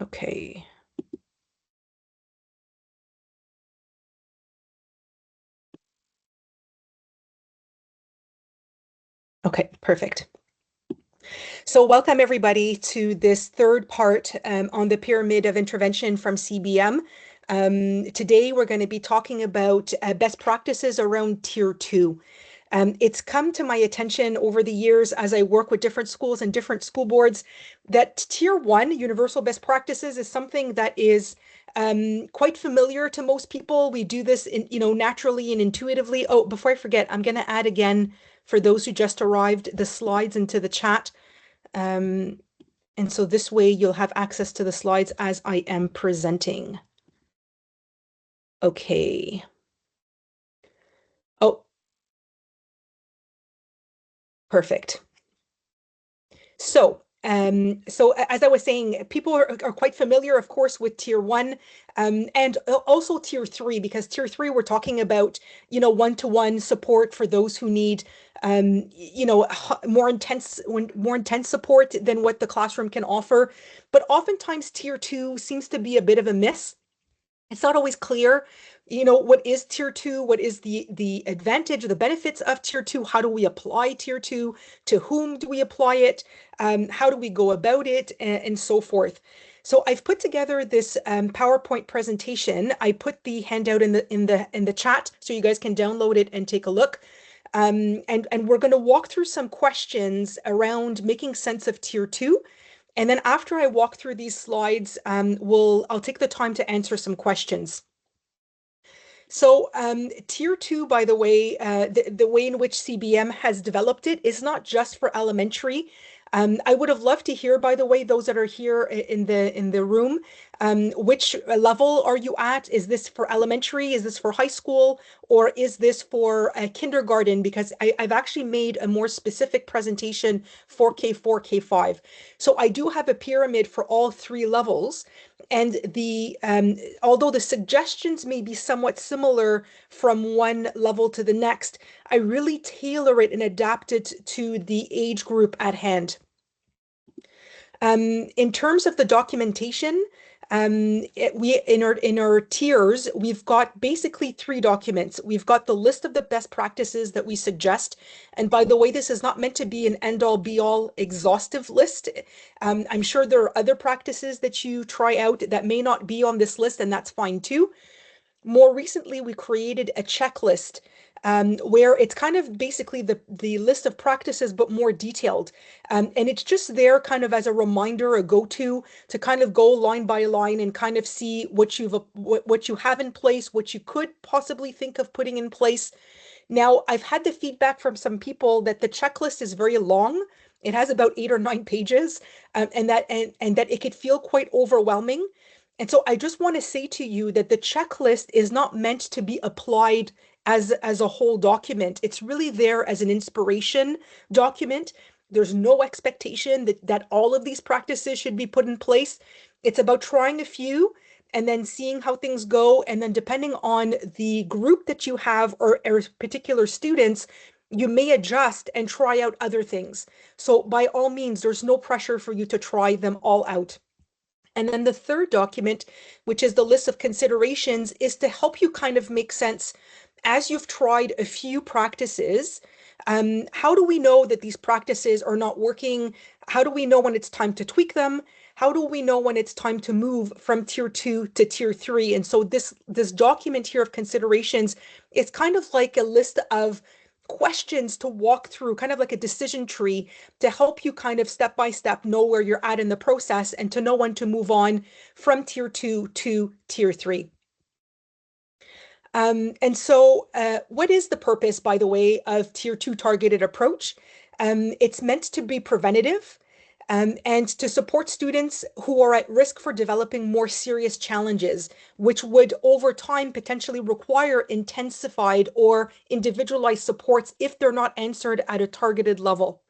Okay. Okay, perfect. So welcome everybody to this third part on the pyramid of intervention from CBM. Today we're going to be talking about best practices around Tier 2. It's come to my attention over the years as I work with different schools and different school boards that Tier 1 universal best practices is something that is quite familiar to most people. We do this naturally and intuitively. Oh, before I forget, I'm going to add again for those who just arrived the slides into the chat. Um, and so this way you'll have access to the slides as I am presenting. Okay. Oh, perfect. So as I was saying, people are quite familiar, of course, with Tier 1 and also Tier 3, because Tier 3, we're talking about, one-to-one support for those who need, more intense support than what the classroom can offer. But oftentimes Tier 2 seems to be a bit of a miss. It's not always clear, what is Tier 2, what is the advantage, the benefits of Tier 2, how do we apply Tier 2, to whom do we apply it, how do we go about it, and so forth. So I've put together this PowerPoint presentation. I put the handout in the chat so you guys can download it and take a look. And we're going to walk through some questions around making sense of Tier 2. And then after I walk through these slides, I'll take the time to answer some questions. So Tier 2, by the way, the way in which CBM has developed it is not just for elementary. I would have loved to hear, by the way, those that are here in the room, which level are you at? Is this for elementary? Is this for high school? Or is this for kindergarten? Because I've actually made a more specific presentation for K4, K5. So I do have a pyramid for all three levels. And although the suggestions may be somewhat similar from one level to the next, I really tailor it and adapt it to the age group at hand. In terms of the documentation, we in our tiers, we've got basically three documents. We've got the list of the best practices that we suggest. And by the way, this is not meant to be an end-all be-all exhaustive list. I'm sure there are other practices that you try out that may not be on this list, and that's fine too. More recently, we created a checklist where it's kind of basically the list of practices, but more detailed. And it's just there kind of as a reminder, a go-to to kind of go line by line and kind of see what you have in place, what you could possibly think of putting in place. Now, I've had the feedback from some people that the checklist is very long. It has about 8 or 9 pages, and that it could feel quite overwhelming. And so I just want to say to you that the checklist is not meant to be applied as a whole document. It's really there as an inspiration document. There's no expectation that all of these practices should be put in place. It's about trying a few and then seeing how things go. And then depending on the group that you have or particular students, you may adjust and try out other things. So by all means, there's no pressure for you to try them all out. And then the third document, which is the list of considerations, is to help you kind of make sense as you've tried a few practices. How do we know that these practices are not working? How do we know when it's time to tweak them? How do we know when it's time to move from Tier 2 to Tier 3? And so this document here of considerations is kind of like a list of questions to walk through, kind of like a decision tree to help you kind of step by step know where you're at in the process and to know when to move on from Tier 2 to Tier 3. And so what is the purpose, by the way, of Tier 2 targeted approach? It's meant to be preventative and to support students who are at risk for developing more serious challenges, which would over time potentially require intensified or individualized supports if they're not answered at a targeted level.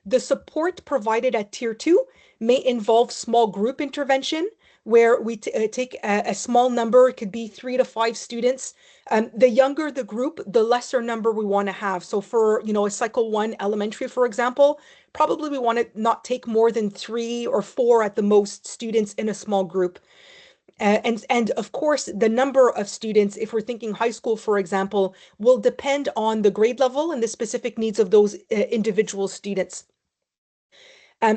The support provided at Tier 2 may involve small group intervention, where we take a small number. It could be 3 to 5 students. The younger the group, the lesser number we want to have. So for, a cycle 1 elementary, for example, probably we want to not take more than 3 or 4 at the most students in a small group. And of course, the number of students, if we're thinking high school, for example, will depend on the grade level and the specific needs of those individual students.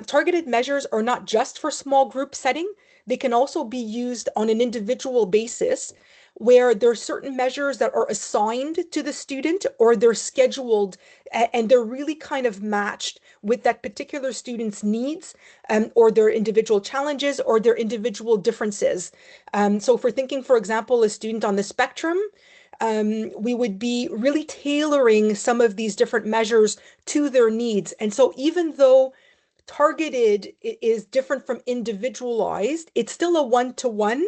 Targeted measures are not just for small group setting. They can also be used on an individual basis where there are certain measures that are assigned to the student or they're scheduled and they're really kind of matched with that particular student's needs or their individual challenges or their individual differences. So if we're thinking, for example, a student on the spectrum, we would be really tailoring some of these different measures to their needs. And so even though targeted is different from individualized, it's still a one-to-one,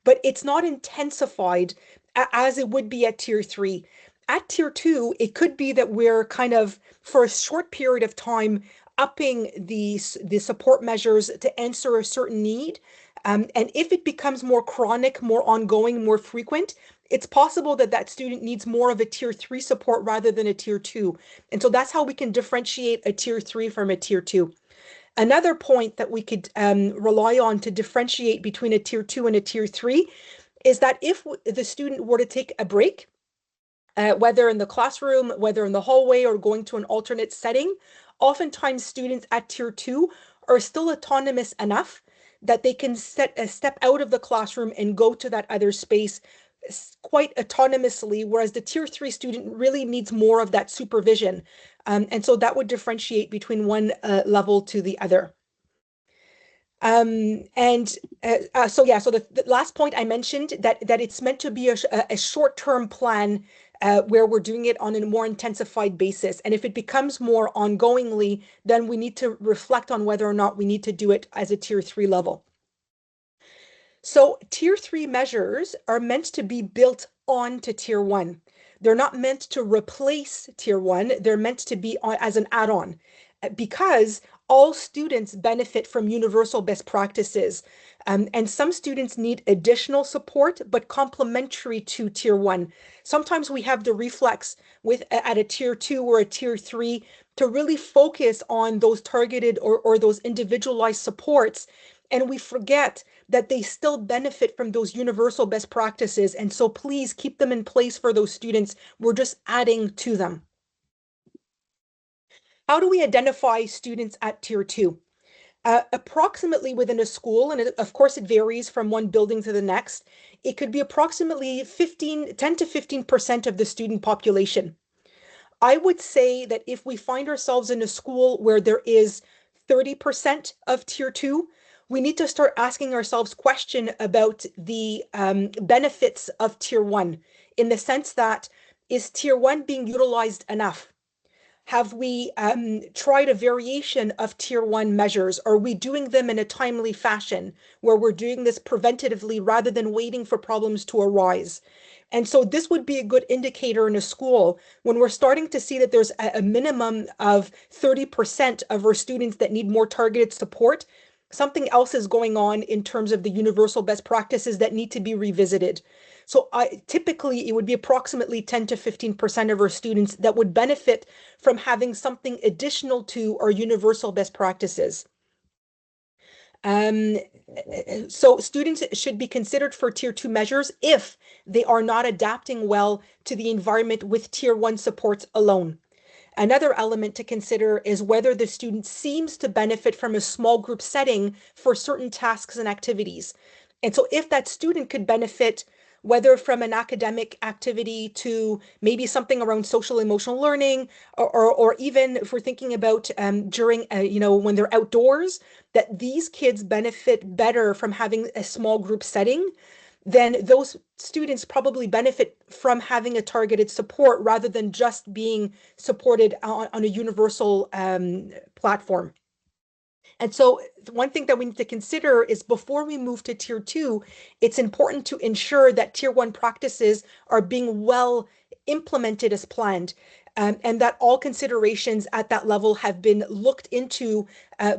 but it's not intensified as it would be at tier 3. At tier 2, it could be that we're kind of, for a short period of time, upping the support measures to answer a certain need. And if it becomes more chronic, more ongoing, more frequent, it's possible that that student needs more of a tier 3 support rather than a tier 2. And so that's how we can differentiate a tier 3 from a tier 2. Another point that we could rely on to differentiate between a tier 2 and a tier 3 is that if the student were to take a break, whether in the classroom, whether in the hallway, or going to an alternate setting, oftentimes students at tier 2 are still autonomous enough that they can step out of the classroom and go to that other space quite autonomously, whereas the tier 3 student really needs more of that supervision. And so that would differentiate between one level to the other. So the last point I mentioned that it's meant to be a short-term plan where we're doing it on a more intensified basis. And if it becomes more ongoingly, then we need to reflect on whether or not we need to do it as a tier 3 level. So tier 3 measures are meant to be built on to tier 1. They're not meant to replace tier 1. They're meant to be as an add-on because all students benefit from universal best practices. And some students need additional support, but complementary to tier 1. Sometimes we have the reflex at a tier 2 or a tier 3 to really focus on those targeted or those individualized supports. And we forget that they still benefit from those universal best practices. And so please keep them in place for those students. We're just adding to them. How do we identify students at tier 2? Approximately within a school, and of course it varies from one building to the next, it could be approximately 10 to 15% of the student population. I would say that if we find ourselves in a school where there is 30% of tier 2, we need to start asking ourselves questions about the benefits of tier 1 in the sense that is tier 1 being utilized enough? Have we tried a variation of tier 1 measures? Are we doing them in a timely fashion where we're doing this preventatively rather than waiting for problems to arise? And so this would be a good indicator in a school when we're starting to see that there's a minimum of 30% of our students that need more targeted support. Something else is going on in terms of the universal best practices that need to be revisited. So typically it would be approximately 10 to 15% of our students that would benefit from having something additional to our universal best practices. So students should be considered for tier 2 measures if they are not adapting well to the environment with tier 1 supports alone. Another element to consider is whether the student seems to benefit from a small group setting for certain tasks and activities. And so if that student could benefit whether from an academic activity to maybe something around social emotional learning, or even if we're thinking about during, when they're outdoors, that these kids benefit better from having a small group setting, then those students probably benefit from having a targeted support rather than just being supported on a universal platform. And so one thing that we need to consider is before we move to tier 2, it's important to ensure that tier 1 practices are being well implemented as planned, and that all considerations at that level have been looked into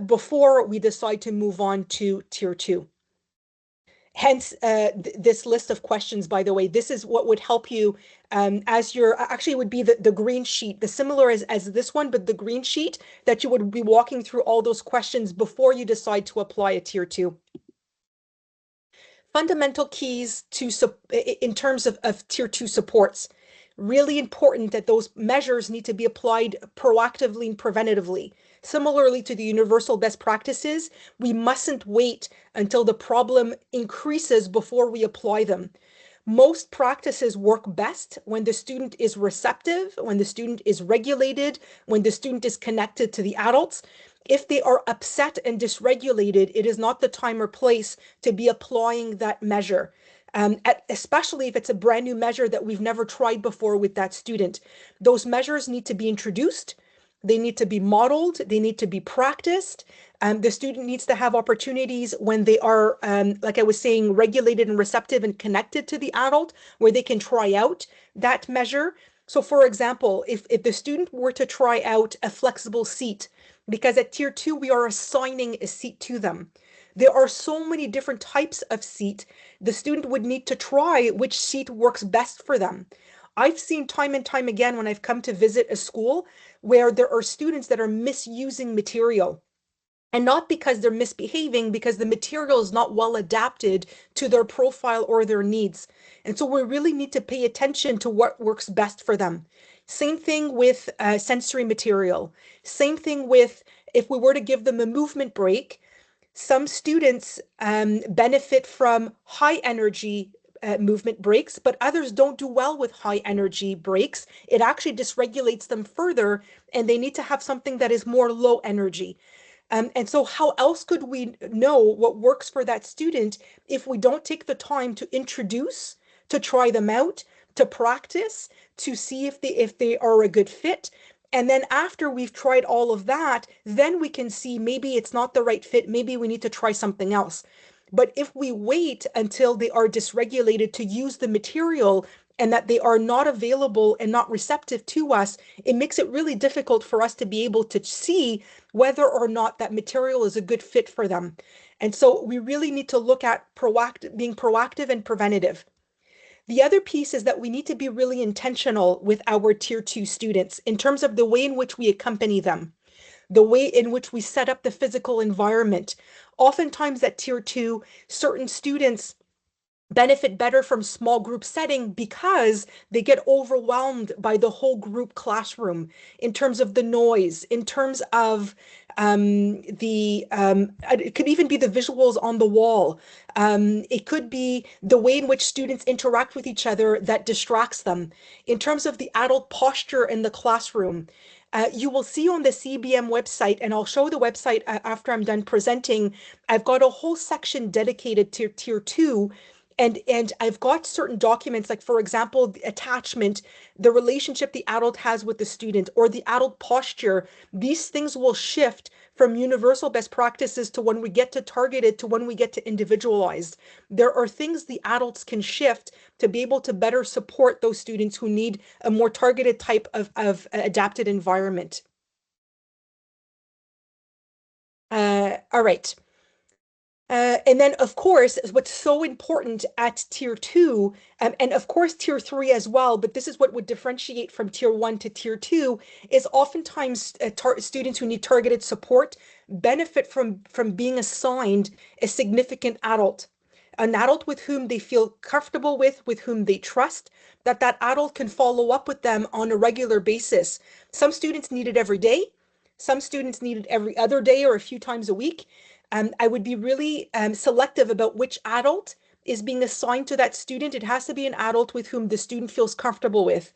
before we decide to move on to tier 2. Hence, this list of questions, by the way, this is what would help you as your actually it would be the green sheet, the similar as this one, but the green sheet that you would be walking through all those questions before you decide to apply a tier two. Fundamental keys to in terms of tier two supports. Really important that those measures need to be applied proactively and preventatively. Similarly to the universal best practices, we mustn't wait until the problem increases before we apply them. Most practices work best when the student is receptive, when the student is regulated, when the student is connected to the adults. If they are upset and dysregulated, it is not the time or place to be applying that measure. Especially if it's a brand new measure that we've never tried before with that student. Those measures need to be introduced. They need to be modeled. They need to be practiced. The student needs to have opportunities when they are, like I was saying, regulated and receptive and connected to the adult, where they can try out that measure. So, for example, if the student were to try out a flexible seat, because at tier two, we are assigning a seat to them. There are so many different types of seat. The student would need to try which seat works best for them. I've seen time and time again when I've come to visit a school where there are students that are misusing material. And not because they're misbehaving, because the material is not well adapted to their profile or their needs. And so we really need to pay attention to what works best for them. Same thing with sensory material. Same thing with if we were to give them a movement break, some students benefit from high energy movement breaks, but others don't do well with high energy breaks. It actually dysregulates them further, and they need to have something that is more low energy. And so how else could we know what works for that student if we don't take the time to introduce, to try them out, to practice, to see if they are a good fit? And then after we've tried all of that, then we can see maybe it's not the right fit. Maybe we need to try something else. But if we wait until they are dysregulated to use the material and that they are not available and not receptive to us, it makes it really difficult for us to be able to see whether or not that material is a good fit for them. And so we really need to look at being proactive and preventative. The other piece is that we need to be really intentional with our tier two students in terms of the way in which we accompany them, the way in which we set up the physical environment. Oftentimes at tier two, certain students benefit better from small group setting because they get overwhelmed by the whole group classroom in terms of the noise, in terms of it could even be the visuals on the wall. It could be the way in which students interact with each other that distracts them. In terms of the adult posture in the classroom, you will see on the CEBM website, and I'll show the website after I'm done presenting. I've got a whole section dedicated to tier two, and I've got certain documents, like for example, the attachment, the relationship the adult has with the student, or the adult posture. These things will shift from universal best practices to when we get to targeted to when we get to individualized. There are things the adults can shift to be able to better support those students who need a more targeted type of adapted environment. All right. And then, of course, what's so important at tier two, and of course tier three as well, but this is what would differentiate from tier one to tier two, is oftentimes students who need targeted support benefit from being assigned a significant adult, an adult with whom they feel comfortable with whom they trust, that adult can follow up with them on a regular basis. Some students need it every day. Some students need it every other day or a few times a week. I would be really selective about which adult is being assigned to that student. It has to be an adult with whom the student feels comfortable with.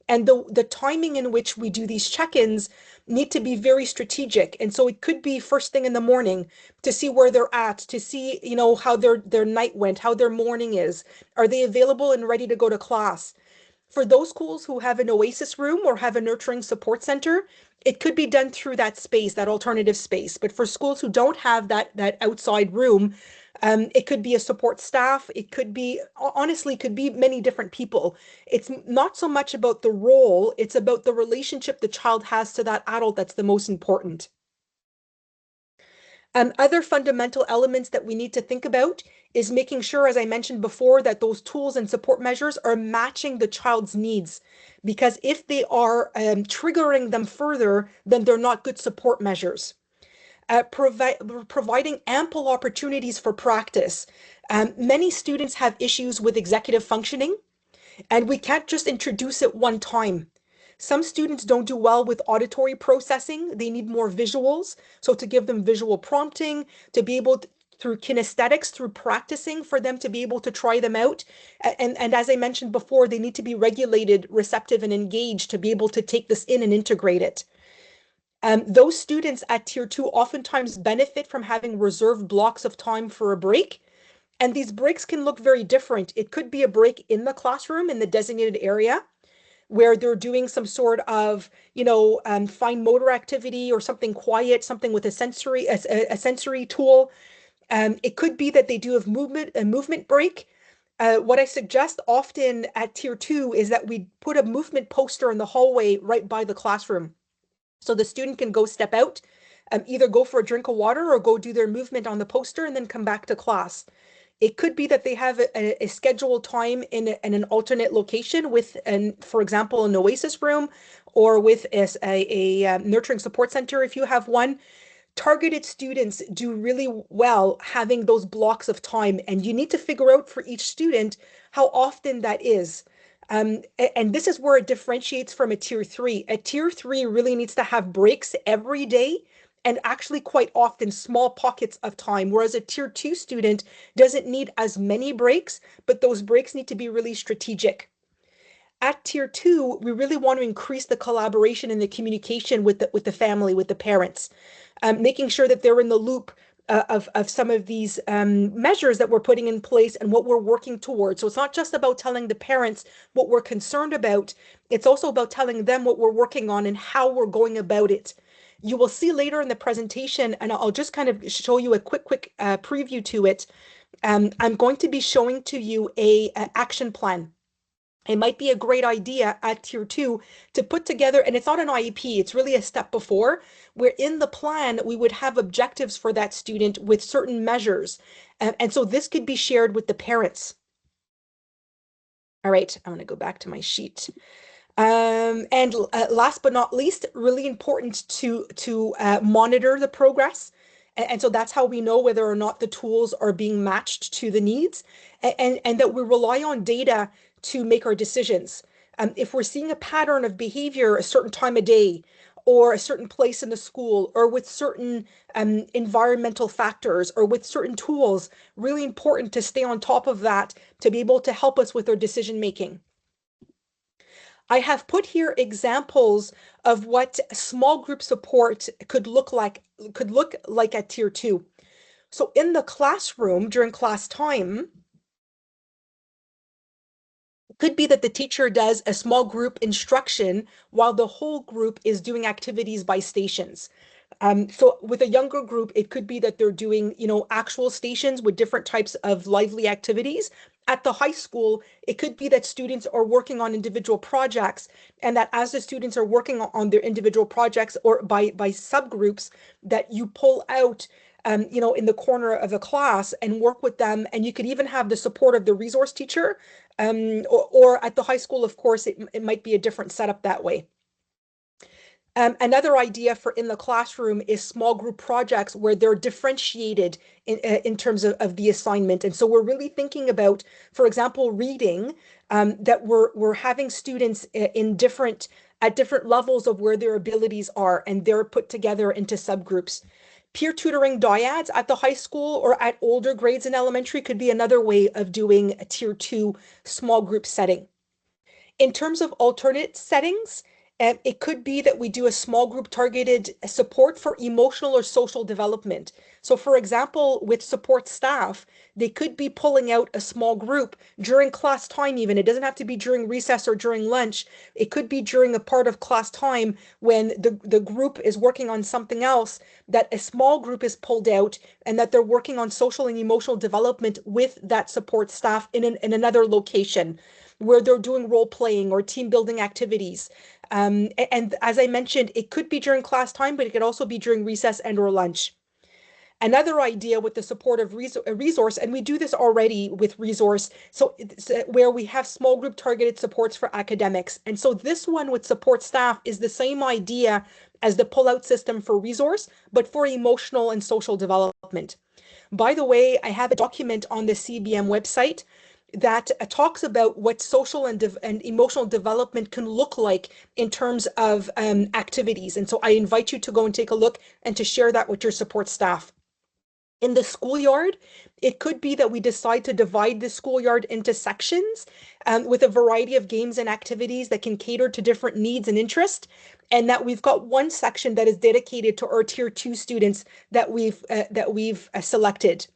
And the timing in which we do these check-ins need to be very strategic. And so it could be first thing in the morning to see where they're at, to see, how their night went, how their morning is. Are they available and ready to go to class? For those schools who have an oasis room or have a nurturing support center, it could be done through that space, that alternative space. But for schools who don't have that outside room, it could be a support staff. It could be, honestly, could be many different people. It's not so much about the role, it's about the relationship the child has to that adult that's the most important. Other fundamental elements that we need to think about is making sure, as I mentioned before, that those tools and support measures are matching the child's needs. Because if they are triggering them further, then they're not good support measures. Providing ample opportunities for practice. Many students have issues with executive functioning, and we can't just introduce it one time. Some students don't do well with auditory processing. They need more visuals. So to give them visual prompting, to be able to, through kinesthetics, through practicing for them to be able to try them out. And as I mentioned before, they need to be regulated, receptive, and engaged to be able to take this in and integrate it. Those students at tier two oftentimes benefit from having reserved blocks of time for a break. And these breaks can look very different. It could be a break in the classroom in the designated area where they're doing some sort of, fine motor activity or something quiet, something with a sensory tool. It could be that they do a movement break. What I suggest often at tier two is that we put a movement poster in the hallway right by the classroom. So the student can go step out, either go for a drink of water or go do their movement on the poster and then come back to class. It could be that they have a scheduled time in an alternate location with, for example, an Oasis room or with a nurturing support center if you have one. Targeted students do really well having those blocks of time, and you need to figure out for each student how often that is. And this is where it differentiates from a tier three. A tier three really needs to have breaks every day and actually quite often small pockets of time, whereas a tier two student doesn't need as many breaks, but those breaks need to be really strategic. At tier two, we really want to increase the collaboration and the communication with the family, with the parents, making sure that they're in the loop of some of these measures that we're putting in place and what we're working towards. So it's not just about telling the parents what we're concerned about, it's also about telling them what we're working on and how we're going about it. You will see later in the presentation, and I'll just kind of show you a quick preview to it. I'm going to be showing to you a action plan. It might be a great idea at tier two to put together, and it's not an IEP, it's really a step before, where in the plan we would have objectives for that student with certain measures. And so this could be shared with the parents. All right, I'm going to go back to my sheet. And last but not least, really important to monitor the progress. And so that's how we know whether or not the tools are being matched to the needs, and that we rely on data to make our decisions. If we're seeing a pattern of behavior a certain time of day, or a certain place in the school, or with certain environmental factors, or with certain tools, really important to stay on top of that to be able to help us with our decision making. I have put here examples of what small group support could look like at tier two. So in the classroom during class time, it could be that the teacher does a small group instruction while the whole group is doing activities by stations. So with a younger group, it could be that they're doing, actual stations with different types of lively activities. At the high school, it could be that students are working on individual projects, and that as the students are working on their individual projects or by subgroups, that you pull out, in the corner of a class and work with them. And you could even have the support of the resource teacher. Or at the high school, of course, it might be a different setup that way. Another idea for in the classroom is small group projects where they're differentiated in terms of the assignment. And so we're really thinking about, for example, reading, that we're having students at different levels of where their abilities are, and they're put together into subgroups. Peer tutoring dyads at the high school or at older grades in elementary could be another way of doing a tier two small group setting. In terms of alternate settings, it could be that we do a small group targeted support for emotional or social development. So for example, with support staff, they could be pulling out a small group during class time even. It doesn't have to be during recess or during lunch. It could be during a part of class time when the group is working on something else, that a small group is pulled out and that they're working on social and emotional development with that support staff in another location where they're doing role playing or team building activities. And as I mentioned, it could be during class time, but it could also be during recess and or lunch. Another idea with the supportive resource, and we do this already with resource, so where we have small group targeted supports for academics. And so this one with support staff is the same idea as the pull-out system for resource, but for emotional and social development. By the way, I have a document on the CEBM website that talks about what social and emotional development can look like in terms of activities. And so I invite you to go and take a look and to share that with your support staff. In the schoolyard, it could be that we decide to divide the schoolyard into sections with a variety of games and activities that can cater to different needs and interests, and that we've got one section that is dedicated to our tier 2 students that we've selected.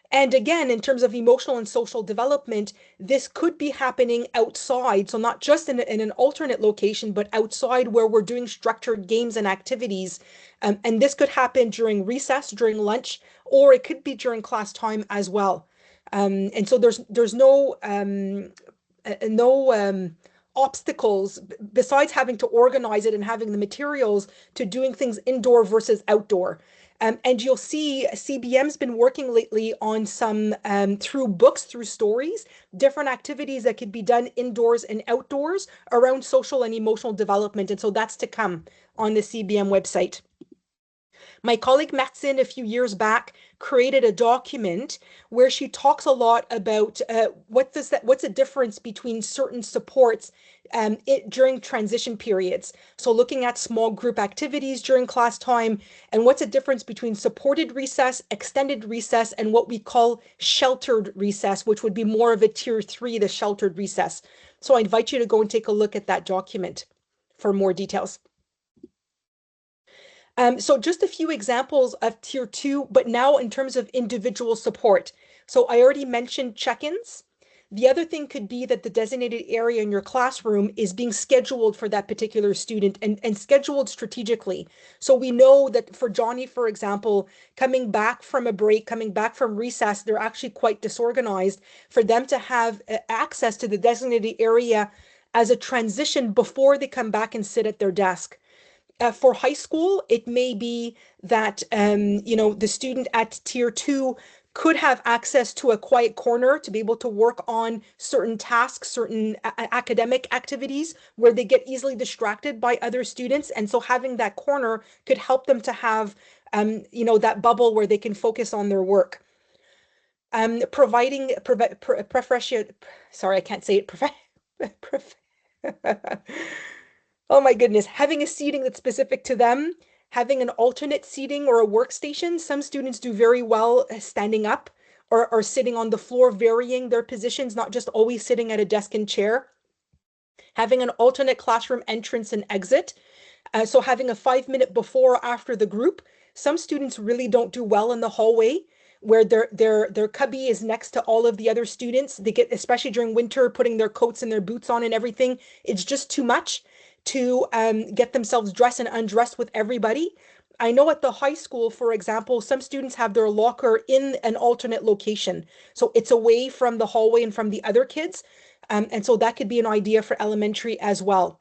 And again, in terms of emotional and social development, this could be happening outside. So not just in an alternate location, but outside where we're doing structured games and activities. And this could happen during recess, during lunch, or it could be during class time as well. And so there's no obstacles besides having to organize it and having the materials to doing things indoor versus outdoor. And you'll see CBM's been working lately on some, through books, through stories, different activities that could be done indoors and outdoors around social and emotional development. And so that's to come on the CBM website. My colleague Maxine, a few years back, created a document where she talks a lot about what's the difference between certain supports during transition periods. So looking at small group activities during class time, and what's the difference between supported recess, extended recess, and what we call sheltered recess, which would be more of a tier 3, the sheltered recess. So I invite you to go and take a look at that document for more details. So just a few examples of tier 2, but now in terms of individual support. So I already mentioned check-ins. The other thing could be that the designated area in your classroom is being scheduled for that particular student and scheduled strategically. So we know that for Johnny, for example, coming back from a break, coming back from recess, they're actually quite disorganized. For them to have access to the designated area as a transition before they come back and sit at their desk. For high school, it may be that the student at tier 2 could have access to a quiet corner to be able to work on certain tasks, certain academic activities where they get easily distracted by other students. And so having that corner could help them to have that bubble where they can focus on their work. Providing sorry, I can't say it. Oh my goodness, having a seating that's specific to them, having an alternate seating or a workstation. Some students do very well standing up or sitting on the floor, varying their positions, not just always sitting at a desk and chair. Having an alternate classroom entrance and exit. So having a 5-minute before or after the group. Some students really don't do well in the hallway where their cubby is next to all of the other students. They get, especially during winter, putting their coats and their boots on and everything. It's just too much to get themselves dressed and undressed with everybody. I know at the high school, for example, some students have their locker in an alternate location. So it's away from the hallway and from the other kids. And so that could be an idea for elementary as well.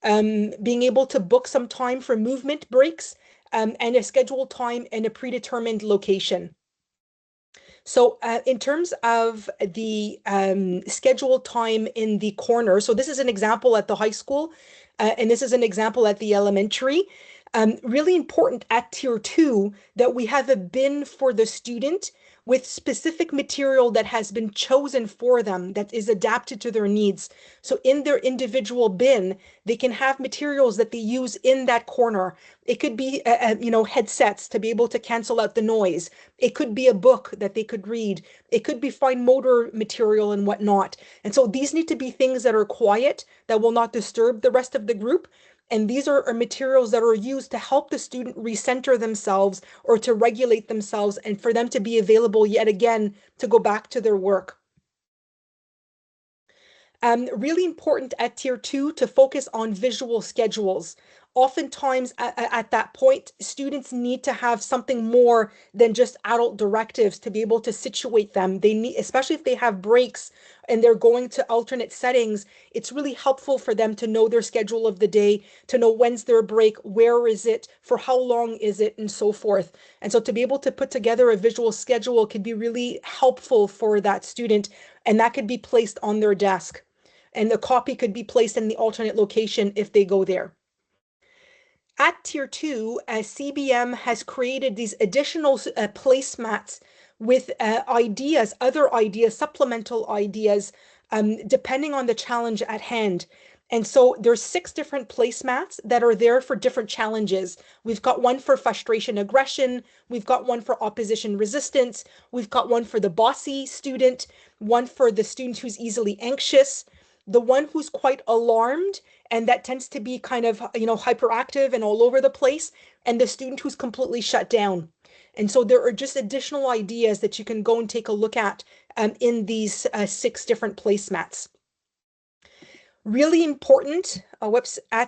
Being able to book some time for movement breaks and a scheduled time in a predetermined location. So in terms of the scheduled time in the corner, so this is an example at the high school, and this is an example at the elementary. Really important at tier 2 that we have a bin for the student with specific material that has been chosen for them that is adapted to their needs. So in their individual bin, they can have materials that they use in that corner. It could be, headsets to be able to cancel out the noise. It could be a book that they could read. It could be fine motor material and whatnot. And so these need to be things that are quiet, that will not disturb the rest of the group. And these are materials that are used to help the student recenter themselves or to regulate themselves and for them to be available yet again to go back to their work. Really important at tier 2 to focus on visual schedules. oftentimes at that point, students need to have something more than just adult directives to be able to situate them. They need, especially if they have breaks and they're going to alternate settings, it's really helpful for them to know their schedule of the day, to know when's their break, where is it, for how long is it, and so forth. And so to be able to put together a visual schedule could be really helpful for that student, and that could be placed on their desk. And the copy could be placed in the alternate location if they go there. At Tier 2, CBM has created these additional placemats with ideas, other ideas, supplemental ideas, depending on the challenge at hand. And so there's 6 different placemats that are there for different challenges. We've got one for frustration aggression. We've got one for opposition resistance. We've got one for the bossy student, one for the student who's easily anxious, the one who's quite alarmed, and that tends to be kind of, hyperactive and all over the place, and the student who's completely shut down. And so there are just additional ideas that you can go and take a look at in these 6 different placemats. Really important, whoops, why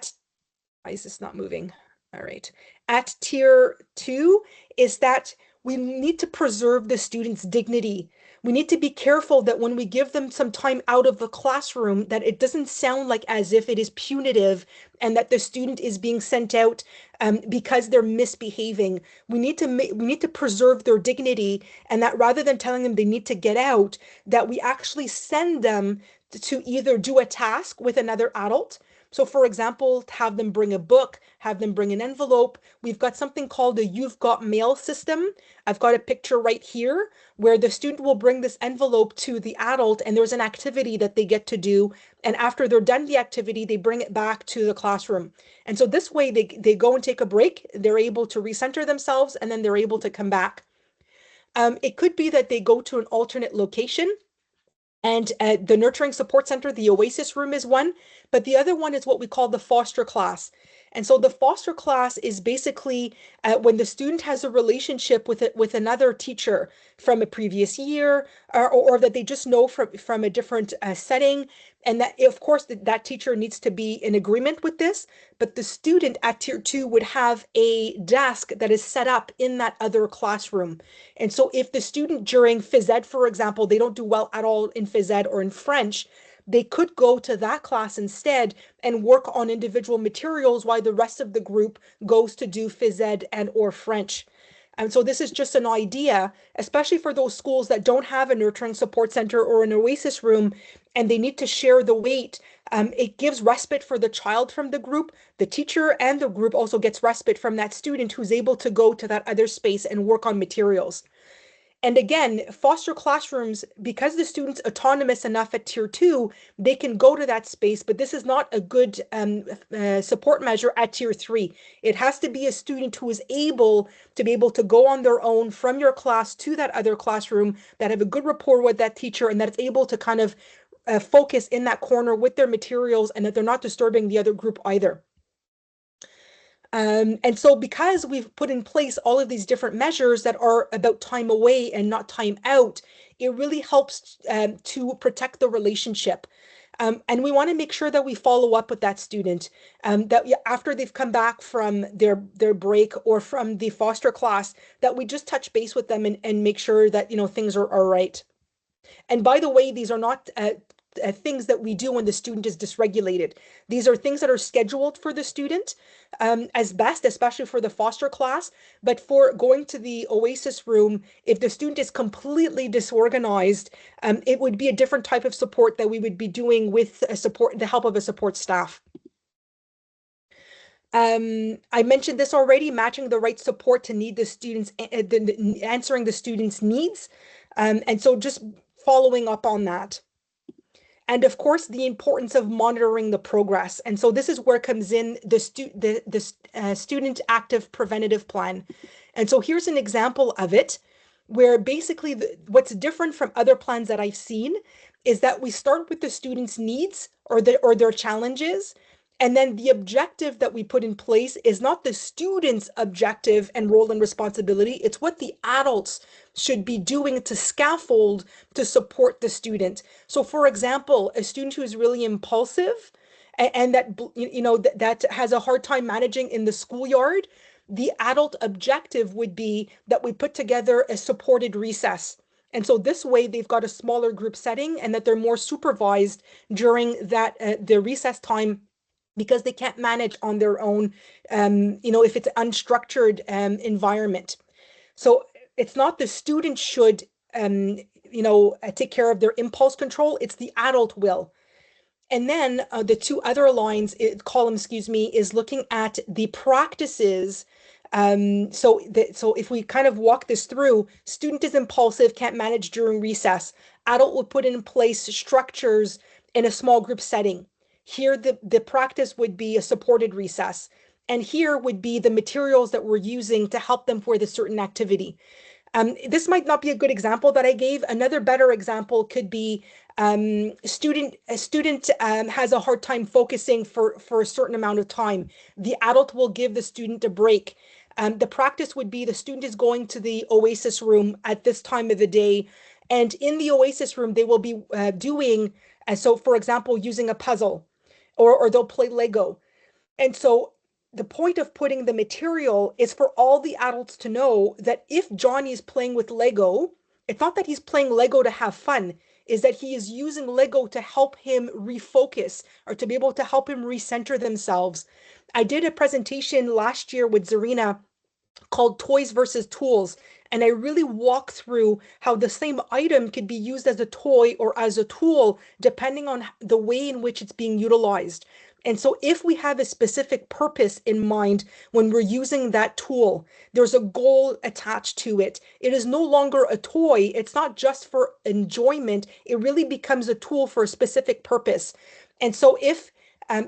is this not moving? All right. At Tier 2 is that we need to preserve the student's dignity. We need to be careful that when we give them some time out of the classroom, that it doesn't sound like as if it is punitive and that the student is being sent out because they're misbehaving. We need to preserve their dignity, and that rather than telling them they need to get out, that we actually send them to either do a task with another adult. So for example, have them bring a book, have them bring an envelope. We've got something called the You've Got Mail system. I've got a picture right here where the student will bring this envelope to the adult, and there's an activity that they get to do. And after they're done the activity, they bring it back to the classroom. And so this way they go and take a break, they're able to recenter themselves, and then they're able to come back. It could be that they go to an alternate location. And the Nurturing Support Center, the Oasis Room is one, but the other one is what we call the foster class. And so the foster class is basically when the student has a relationship with another teacher from a previous year, or that they just know from a different setting. And that, of course, that teacher needs to be in agreement with this, but the student at Tier 2 would have a desk that is set up in that other classroom. And so if the student during phys ed, for example, they don't do well at all in phys ed or in French, they could go to that class instead and work on individual materials while the rest of the group goes to do phys ed and or French. And so this is just an idea, especially for those schools that don't have a nurturing support center or an Oasis room, and they need to share the weight. It gives respite for the child from the group. The teacher and the group also gets respite from that student who's able to go to that other space and work on materials. And again, foster classrooms, because the student's autonomous enough at Tier 2, they can go to that space, but this is not a good support measure at Tier 3. It has to be a student who is able to be able to go on their own from your class to that other classroom, that have a good rapport with that teacher, and that it's able to kind of focus in that corner with their materials, and that they're not disturbing the other group either. And so because we've put in place all of these different measures that are about time away and not time out, it really helps to protect the relationship. And we want to make sure that we follow up with that student, that after they've come back from their break or from the foster class, that we just touch base with them and make sure that, things are right. And by the way, these are not things that we do when the student is dysregulated. These are things that are scheduled for the student as best, especially for the foster class. But for going to the Oasis room, if the student is completely disorganized, it would be a different type of support that we would be doing with the help of a support staff. I mentioned this already, matching the right support to need the students, answering the students' needs. And so just following up on that. And of course, the importance of monitoring the progress. And so this is where comes in the student active preventative plan. And so here's an example of it, where basically what's different from other plans that I've seen is that we start with the student's needs or their challenges. And then the objective that we put in place is not the student's objective and role and responsibility. It's what the adults should be doing to scaffold to support the student. So for example, a student who is really impulsive and that that has a hard time managing in the schoolyard, the adult objective would be that we put together a supported recess. And so this way they've got a smaller group setting and that they're more supervised during that the recess time because they can't manage on their own, if it's unstructured environment. So it's not the student should, take care of their impulse control. It's the adult will. And then the two other columns, excuse me, is looking at the practices. So if we kind of walk this through, student is impulsive, can't manage during recess. Adult will put in place structures in a small group setting. Here, the practice would be a supported recess. And here would be the materials that we're using to help them for the certain activity. This might not be a good example that I gave. Another better example could be a student has a hard time focusing for a certain amount of time. The adult will give the student a break. The practice would be the student is going to the Oasis room at this time of the day. And in the Oasis room, they will be doing, so for example, using a puzzle or they'll play Lego. And so the point of putting the material is for all the adults to know that if Johnny is playing with Lego, it's not that he's playing Lego to have fun, is that he is using Lego to help him refocus or to be able to help him recenter themselves. I did a presentation last year with Zarina called Toys versus Tools. And I really walk through how the same item could be used as a toy or as a tool, depending on the way in which it's being utilized. And so if we have a specific purpose in mind when we're using that tool, there's a goal attached to it. It is no longer a toy. It's not just for enjoyment. It really becomes a tool for a specific purpose. And so if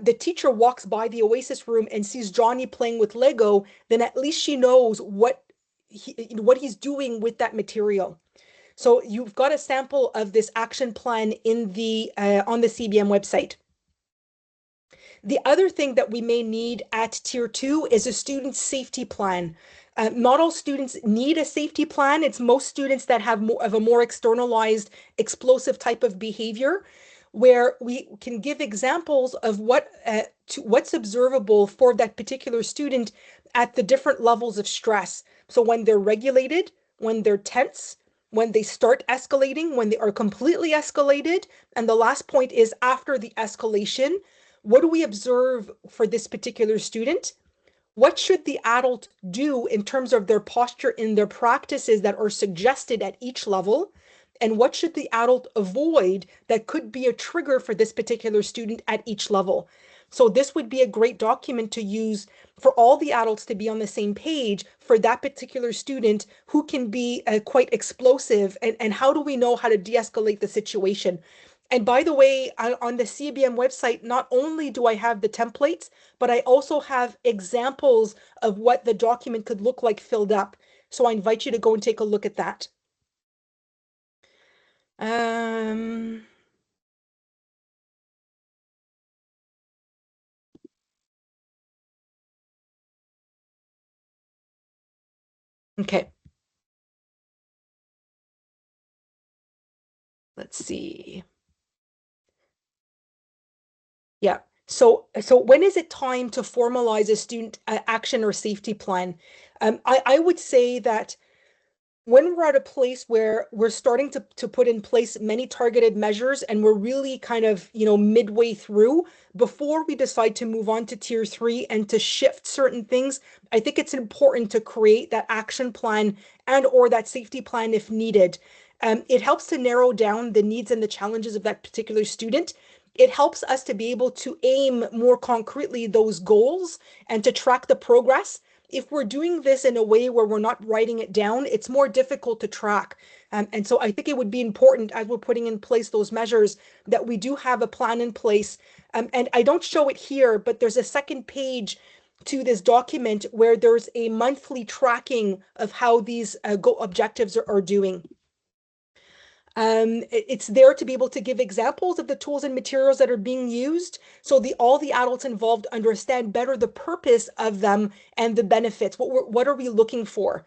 the teacher walks by the Oasis room and sees Johnny playing with Lego, then at least she knows what he's doing with that material. So you've got a sample of this action plan in the on the CBM website. The other thing that we may need at tier 2 is a student safety plan. Not all students need a safety plan. It's most students that have more of a more externalized, explosive type of behavior, where we can give examples of what's observable for that particular student at the different levels of stress. So when they're regulated, when they're tense, when they start escalating, when they are completely escalated, and the last point is after the escalation, what do we observe for this particular student? What should the adult do in terms of their posture in their practices that are suggested at each level? And what should the adult avoid that could be a trigger for this particular student at each level? So this would be a great document to use for all the adults to be on the same page for that particular student who can be quite explosive. And how do we know how to de-escalate the situation? And by the way, on the CEBM website, not only do I have the templates, but I also have examples of what the document could look like filled up. So I invite you to go and take a look at that. Okay, let's see. Yeah. So when is it time to formalize a student action or safety plan? I would say that when we're at a place where we're starting to put in place many targeted measures and we're really kind of, midway through, before we decide to move on to tier 3 and to shift certain things, I think it's important to create that action plan and or that safety plan if needed. It helps to narrow down the needs and the challenges of that particular student. It helps us to be able to aim more concretely those goals and to track the progress. If we're doing this in a way where we're not writing it down, it's more difficult to track. And so I think it would be important as we're putting in place those measures that we do have a plan in place. And I don't show it here, but there's a second page to this document where there's a monthly tracking of how these objectives are doing. It's there to be able to give examples of the tools and materials that are being used so all the adults involved understand better the purpose of them and the benefits. What are we looking for?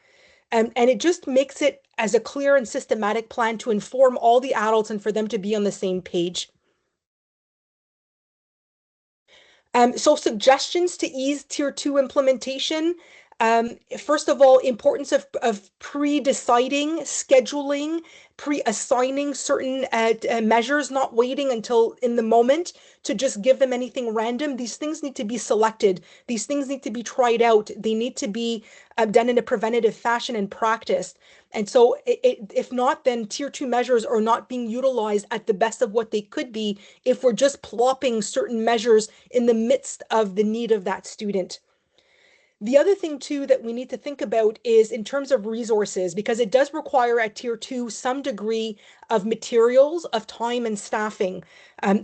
And it just makes it as a clear and systematic plan to inform all the adults and for them to be on the same page. So suggestions to ease tier two implementation. First of all, importance of pre-deciding, scheduling, pre-assigning certain measures, not waiting until in the moment to just give them anything random. These things need to be selected. These things need to be tried out. They need to be done in a preventative fashion and practiced. And so if not, then tier two measures are not being utilized at the best of what they could be if we're just plopping certain measures in the midst of the need of that student. The other thing too that we need to think about is in terms of resources, because it does require at tier two some degree of materials, of time and staffing.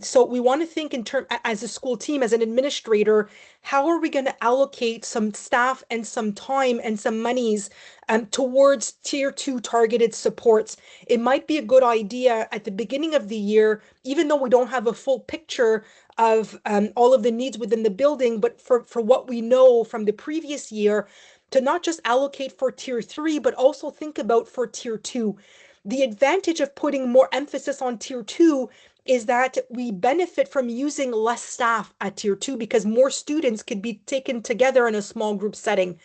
So we want to think in term as a school team, as an administrator, how are we going to allocate some staff and some time and some monies towards tier two targeted supports? It might be a good idea at the beginning of the year, even though we don't have a full picture of all of the needs within the building, but for what we know from the previous year, to not just allocate for tier three, but also think about for tier two. The advantage of putting more emphasis on tier two is that we benefit from using less staff at tier two because more students could be taken together in a small group setting.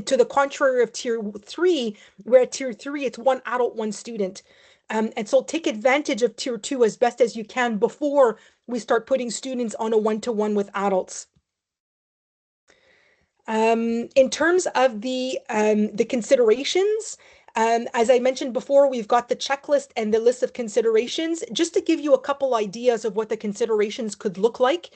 To the contrary of tier three, where at tier three, it's one adult, one student. And so take advantage of tier two as best as you can before we start putting students on a one-to-one with adults. In terms of the considerations, as I mentioned before, we've got the checklist and the list of considerations. Just to give you a couple ideas of what the considerations could look like,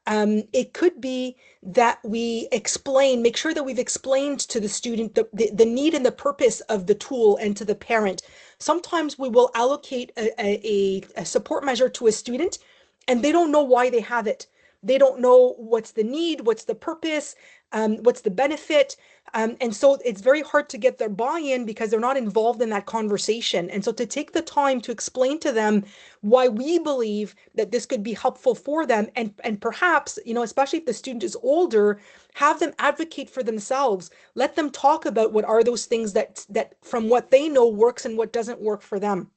it could be that we explain, make sure that we've explained to the student the need and the purpose of the tool and to the parent. Sometimes we will allocate a support measure to a student and they don't know why they have it. They don't know what's the need, what's the purpose, what's the benefit. And so it's very hard to get their buy-in because they're not involved in that conversation. And so to take the time to explain to them why we believe that this could be helpful for them, and perhaps, you know, especially if the student is older, have them advocate for themselves. Let them talk about what are those things that from what they know works and what doesn't work for them.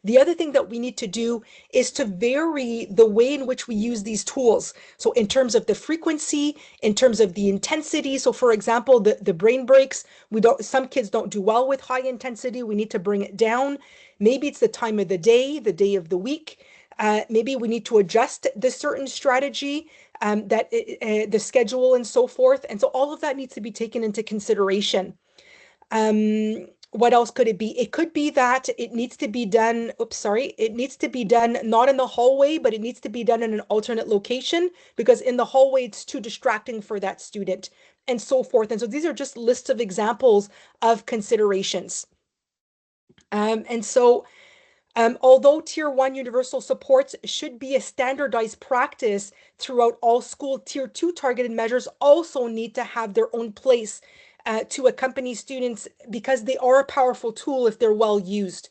The other thing that we need to do is to vary the way in which we use these tools. So in terms of the frequency, in terms of the intensity. So for example, the brain breaks, some kids don't do well with high intensity. We need to bring it down. Maybe it's the time of the day of the week. Maybe we need to adjust the certain strategy, the schedule and so forth. And so all of that needs to be taken into consideration. What else could it be? It could be that it needs to be done, oops, sorry, it needs to be done not in the hallway, but it needs to be done in an alternate location because in the hallway it's too distracting for that student and so forth. And so these are just lists of examples of considerations. And so although Tier 1 universal supports should be a standardized practice throughout all school, Tier 2 targeted measures also need to have their own place to accompany students because they are a powerful tool if they're well used.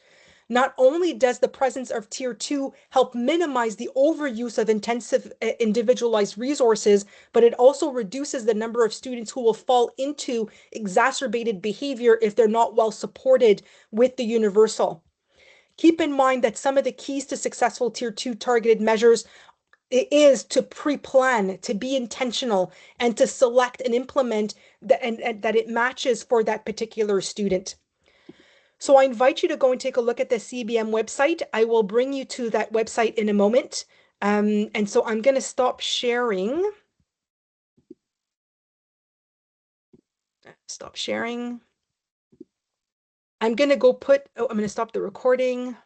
Not only does the presence of Tier 2 help minimize the overuse of intensive individualized resources, but it also reduces the number of students who will fall into exacerbated behavior if they're not well supported with the universal. Keep in mind that some of the keys to successful tier two targeted measures is to pre-plan, to be intentional, and to select and implement and that it matches for that particular student. So I invite you to go and take a look at the CEBM website. I will bring you to that website in a moment. And so I'm going to stop sharing. Stop sharing. I'm going to go I'm going to stop the recording.